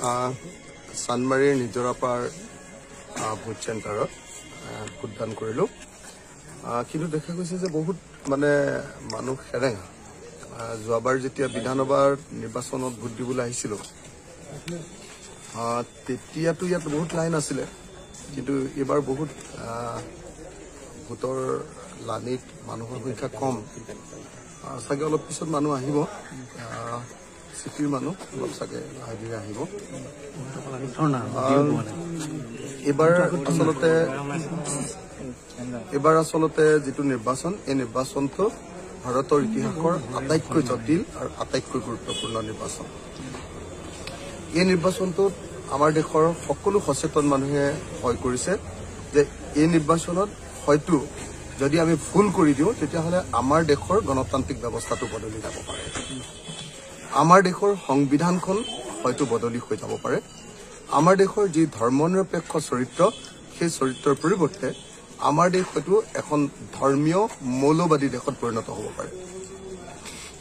চানমাৰীৰ Nijarapar vote চেণ্টাৰত ভোটদান কৰিলোঁ। কিন্তু দেখা গৈছে যে বহুত মানে মানুহ সেৰেঙা। যোৱাবাৰ যেতিয়া বিধানসভাৰ নিৰ্বাচনত ভোট দিবলৈ আহিছিলোঁ তেতিয়াতো ইয়াত বহুত লাইন আছিলে, কিন্তু এইবাৰ বহুত ভোটৰ লানিত মানুহৰ সংখ্যা কম। চাগে অলপ পিছত মানুহ আহিব, চিটিৰ মানুহ অলপ চাগে লাহে ধীৰে আহিব। এইবাৰ আচলতে যিটো নিৰ্বাচন, এই নিৰ্বাচনটো ভাৰতৰ ইতিহাসৰ আটাইতকৈ জটিল আৰু আটাইতকৈ গুৰুত্বপূৰ্ণ নিৰ্বাচন। এই নিৰ্বাচনটোত আমাৰ দেশৰ সকলো সচেতন মানুহে ভয় কৰিছে যে এই নিৰ্বাচনত হয়তো যদি আমি ভুল কৰি দিওঁ তেতিয়াহ'লে আমাৰ দেশৰ গণতান্ত্ৰিক ব্যৱস্থাটো বদলি যাব পাৰে, আমাৰ দেশৰ সংবিধানখন হয়তো বদলি হৈ যাব পাৰে, আমাৰ দেশৰ যি ধৰ্মনিৰপেক্ষ চৰিত্ৰ সেই চৰিত্ৰৰ পৰিৱৰ্তে আমাৰ দেশ হয়তো এখন ধৰ্মীয় মৌলবাদী দেশত পৰিণত হ'ব পাৰে।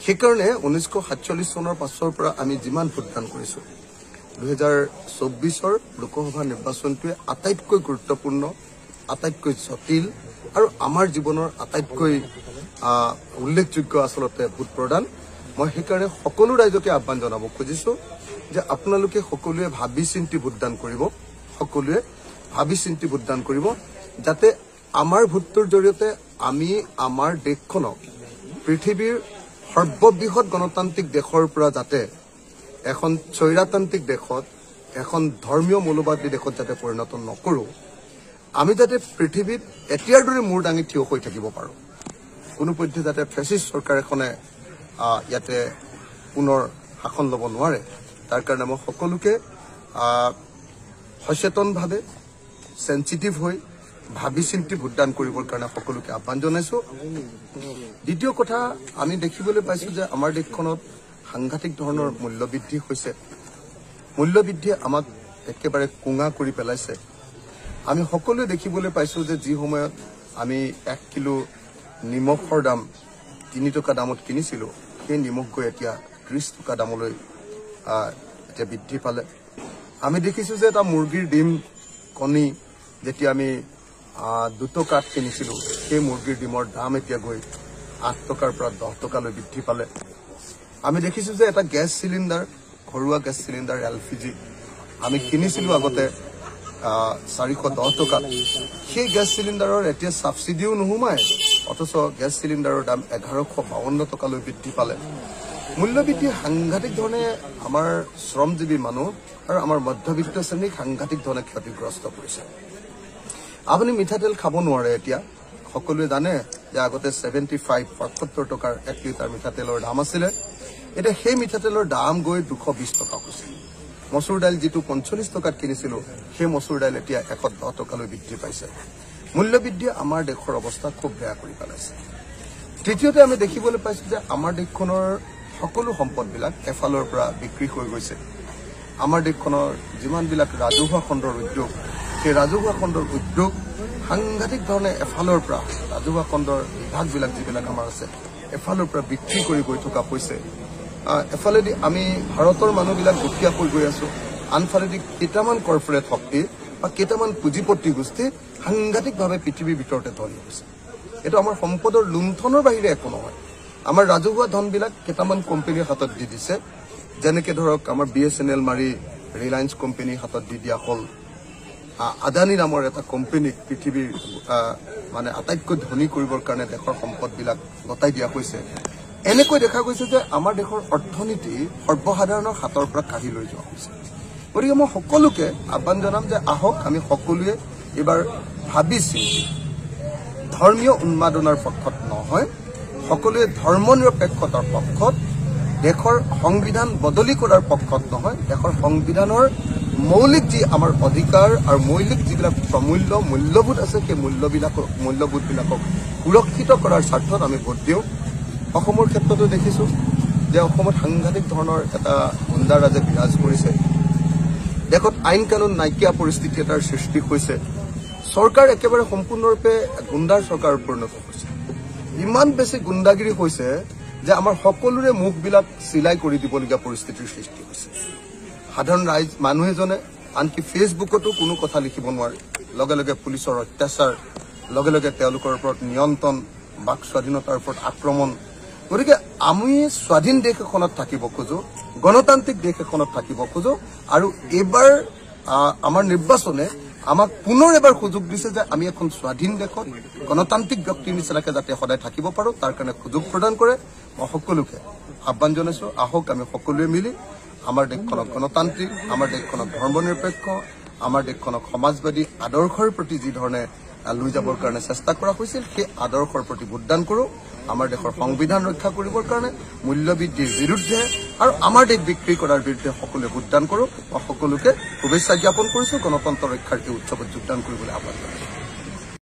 সেইকাৰণে 1947 চনৰ পাছৰ পৰা আমি যিমান ভোটদান কৰিছোঁ, 2024 লোকসভা নিৰ্বাচনটোৱে আটাইতকৈ গুৰুত্বপূৰ্ণ, আটাইতকৈ জটিল আৰু আমাৰ জীৱনৰ আটাইতকৈ উল্লেখযোগ্য আচলতে ভোট প্ৰদান। মই সেইকাৰণে সকলো ৰাইজকে আহ্বান জনাব খুজিছোঁ যে আপোনালোকে সকলোৱে ভাবি চিন্তি ভোটদান কৰিব, সকলোৱে ভাবি চিন্তি ভোটদান কৰিব, যাতে আমাৰ ভোটটোৰ জৰিয়তে আমি আমাৰ দেশখনক পৃথিৱীৰ সৰ্ববৃহৎ গণতান্ত্ৰিক দেশৰ পৰা যাতে এখন স্বৈৰতান্ত্ৰিক দেশত, এখন ধৰ্মীয় মৌলবাদী দেশত যাতে পৰিণত নকৰোঁ, আমি যাতে পৃথিৱীত এতিয়াৰ দৰে মূৰ দাঙি থিয় হৈ থাকিব পাৰোঁ, কোনোপধ্যে যাতে ফেচিষ্ট চৰকাৰ এখনে ইয়াতে পুনৰ শাসন ল'ব নোৱাৰে, তাৰ কাৰণে মই সকলোকে সচেতনভাৱে চেঞ্চিটিভ হৈ ভাবি চিন্তি ভোটদান কৰিবৰ কাৰণে সকলোকে আহ্বান জনাইছোঁ। দ্বিতীয় কথা, আমি দেখিবলৈ পাইছোঁ যে আমাৰ দেশখনত সাংঘাতিক ধৰণৰ মূল্যবৃদ্ধি হৈছে। মূল্যবৃদ্ধিয়ে আমাক একেবাৰে কোঙা কৰি পেলাইছে। আমি সকলোৱে দেখিবলৈ পাইছোঁ যে যি সময়ত আমি 1 কিলো নিমখৰ দাম 3 টকা দামত কিনিছিলোঁ, সেই নিমখ গৈ এতিয়া 30 টকা দামলৈ এতিয়া বৃদ্ধি পালে। আমি দেখিছোঁ যে এটা মুৰ্গীৰ ডিম কণী যেতিয়া আমি 2 টকাত কিনিছিলোঁ, সেই মুৰ্গীৰ ডিমৰ দাম এতিয়া গৈ 8 টকাৰ পৰা 10 টকালৈ বৃদ্ধি পালে। আমি দেখিছোঁ যে এটা গেছ চিলিণ্ডাৰ, ঘৰুৱা গেছ চিলিণ্ডাৰ LPG আমি কিনিছিলোঁ আগতে 410 টকাত, সেই গেছ চিলিণ্ডাৰৰ এতিয়া ছাবচিডিও নোসোমায়, অথচ গেছ চিলিণ্ডাৰৰ দাম 1152 টকালৈ বৃদ্ধি পালে। মূল্যবৃদ্ধি সাংঘাতিক ধৰণে আমাৰ শ্ৰমজীৱী মানুহ আৰু আমাৰ মধ্যবিত্ত শ্ৰেণীক সাংঘাতিক ধৰণে ক্ষতিগ্ৰস্ত কৰিছে। আপুনি মিঠাতেল খাব নোৱাৰে এতিয়া, সকলোৱে জানে যে আগতে 75 টকাৰ 1 লিটাৰ মিঠাতেলৰ দাম আছিলে, এতিয়া সেই মিঠাতেলৰ দাম গৈ 220 টকা হৈছে। মচুৰ দাইল যিটো 45 টকাত কিনিছিলোঁ, সেই মচুৰ দাইল এতিয়া 110 টকালৈ বৃদ্ধি পাইছে। মূল্যবৃদ্ধিয়ে আমাৰ দেশৰ অৱস্থা খুব বেয়া কৰি পেলাইছে। তৃতীয়তে আমি দেখিবলৈ পাইছোঁ যে আমাৰ দেশখনৰ সকলো সম্পদবিলাক এফালৰ পৰা বিক্ৰী হৈ গৈছে। আমাৰ দেশখনৰ যিমানবিলাক ৰাজহুৱা খণ্ডৰ উদ্যোগ, সেই ৰাজহুৱা খণ্ডৰ উদ্যোগ সাংঘাতিক ধৰণে এফালৰ পৰা ৰাজহুৱা খণ্ডৰ বিভাগবিলাক যিবিলাক আমাৰ আছে, এফালৰ পৰা বিক্ৰী কৰি গৈ থকা হৈছে। এফালেদি আমি ভাৰতৰ মানুহবিলাক দুখীয়া হৈ গৈ আছোঁ, আনফালেদি কেইটামান কৰ্পৰেট শক্তি বা কেইটামান পুঁজিপতি গোষ্ঠী সাংঘাতিকভাৱে পৃথিৱীৰ ভিতৰতে ধনী হৈছে। এইটো আমাৰ সম্পদৰ লুণ্ঠনৰ বাহিৰে একো নহয়। আমাৰ ৰাজহুৱা ধনবিলাক কেইটামান কোম্পানীৰ হাতত দি দিছে, যেনেকৈ ধৰক আমাৰ BSNL মাৰি ৰিলায়েন্স কোম্পানীৰ হাতত দি দিয়া হ'ল, আদানী নামৰ এটা কোম্পানীক পৃথিৱীৰ মানে আটাইতকৈ ধনী কৰিবৰ কাৰণে দেশৰ সম্পদবিলাক গতাই দিয়া হৈছে। এনেকৈ দেখা গৈছে যে আমাৰ দেশৰ অৰ্থনীতি সৰ্বসাধাৰণৰ হাতৰ পৰা কাঢ়ি লৈ যোৱা হৈছে। গতিকে মই সকলোকে আহ্বান জনাম যে আহক আমি সকলোৱে এইবাৰ ভাবিছোঁ ধৰ্মীয় উন্মাদনাৰ পক্ষত নহয়, সকলোৱে ধৰ্মনিৰপেক্ষতাৰ পক্ষত, দেশৰ সংবিধান বদলি কৰাৰ পক্ষত নহয়, দেশৰ সংবিধানৰ মৌলিক যি আমাৰ অধিকাৰ আৰু মৌলিক যিবিলাক প্ৰমূল্য মূল্যবোধ আছে, সেই মূল্যবোধবিলাকক সুৰক্ষিত কৰাৰ স্বাৰ্থত আমি ভোট দিওঁ। অসমৰ ক্ষেত্ৰতো দেখিছোঁ যে অসমত সাংঘাতিক ধৰণৰ এটা গুণ্ডাৰাজে বিৰাজ কৰিছে। দেশত আইন কানুন নাইকিয়া পৰিস্থিতি এটাৰ সৃষ্টি হৈছে। চৰকাৰ একেবাৰে সম্পূৰ্ণৰূপে গুণ্ডাৰ চৰকাৰত পৰিণত হৈছে। ইমান বেছি গুণ্ডাগিৰি হৈছে যে আমাৰ সকলোৰে মুখবিলাক চিলাই কৰি দিবলগীয়া পৰিস্থিতিৰ সৃষ্টি হৈছে। সাধাৰণ ৰাইজ মানুহ এজনে আনকি ফেচবুকতো কোনো কথা লিখিব নোৱাৰে লগে লগে পুলিচৰ অত্যাচাৰ লগে লগে তেওঁলোকৰ ওপৰত নিয়ন্ত্ৰণ বাক স্বাধীনতাৰ ওপৰত আক্ৰমণ গতিকে আমি স্বাধীন দেশ এখনত থাকিব খোজো গণতান্ত্ৰিক দেশ এখনত থাকিব খোজো আৰু এবাৰ আমাৰ নিৰ্বাচনে আমাক পুনৰ এবাৰ সুযোগ দিছে যে আমি এখন স্বাধীন দেশত গণতান্ত্ৰিক ব্যক্তিৰ নিচিনাকে যাতে সদায় থাকিব পাৰো তাৰ কাৰণে সুযোগ প্ৰদান কৰে মই সকলোকে আহ্বান জনাইছো আহক আমি সকলোৱে মিলি আমাৰ দেশখনক গণতান্ত্ৰিক আমাৰ দেশখনক ধৰ্মনিৰপেক্ষ আমাৰ দেশখনক সমাজবাদী আদৰ্শৰ প্ৰতি যি ধৰণে লৈ যাবৰ কাৰণে চেষ্টা কৰা হৈছিল সেই আদৰ্শৰ প্ৰতি ভোটদান কৰোঁ আমাৰ দেশৰ সংবিধান ৰক্ষা কৰিবৰ কাৰণে মূল্যবৃদ্ধিৰ বিৰুদ্ধে আৰু আমাৰ দেশ বিক্ৰী কৰাৰ বিৰুদ্ধে সকলোৱে ভোটদান কৰোঁ মই সকলোকে শুভেচ্ছা জ্ঞাপন কৰিছোঁ গণতন্ত্ৰ ৰক্ষাৰ এই উৎসৱত যোগদান কৰিবলৈ আহ্বান জনাইছোঁ